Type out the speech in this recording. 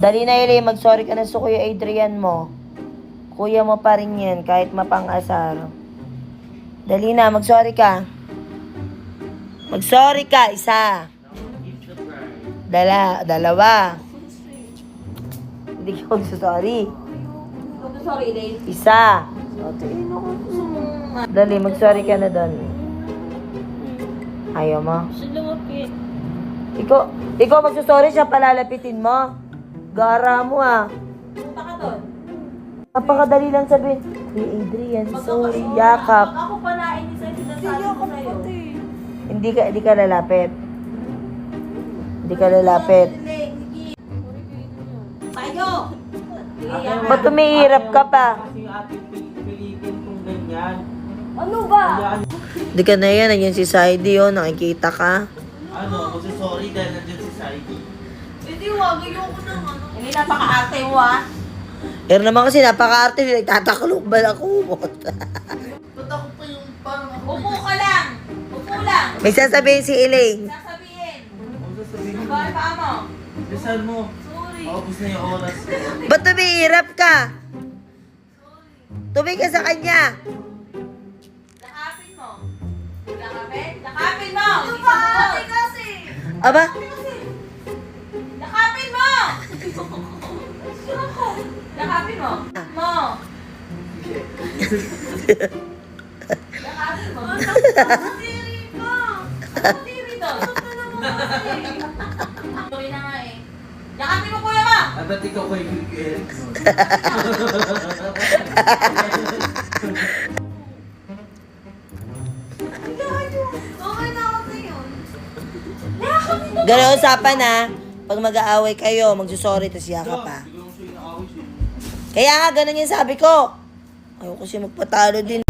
Dali na, Eli, mag-sorry ka na sa Kuya Adrian mo. Kuya mo pa rin yan, kahit mapang-asar. Dali na, mag-sorry ka. Mag-sorry ka, isa. Dalawa. Hindi ka mag-sorry. Sorry, Elaine. Isa. Ate, naku, gusto mo. Dali, mag-sorry ka na doon. Ayaw mo? Gusto lumapit. Ikaw magsusorry, siya palalapitin mo. Gara mo ah. Punta ka doon. Napakadali lang sabihin. Kuya Adrian, sorry, yakap. Pag ako palain ni sa'yo, sinasabi ko sa'yo. Hindi ka lalapit. Hindi ka lalapit. Tayo! Ba't umihirap ka pa? Kasi ating pilitin kung ganyan. Ano ba? Hindi ka na yan, nandiyan si Saidi oh, nakikita ka. Ano, sorry dahil nandiyan si Saidi. Hindi, wag. Ayoko na ano. Hindi, napaka-arte mo ah. Pero naman kasi napaka-arte, nagtatakalog ba ako? Ba't ako pa yung parang ako? Upo ka lang. Upo lang. May sasabihin si Elaine. Sasabihin. Ano sasabihin mo? Bawal pa mo. Bisan mo. Sorry. Paubos na yung oras. Ba't umihirap ka? Tumingin ka sa kanya. Lakapin mo. Lakapin? Lakapin mo! Ano ba? Ate kasi! Aba, Lakapin mo! Lakapin mo. Mo. Lakapin mo. Matiri ka! Matiri to. Tuloy na nga eh. Lakapin mo kuya mo! Ah, ba't ikaw kay Miguel? Okay na ako na yun. gano'n usapan na. Pag mag-aaway kayo, magsusorry, tas yakap pa. Siguro siya yung nakawis eh. Kaya nga, ganun yung sabi ko. Ayaw kasi magpatalo din.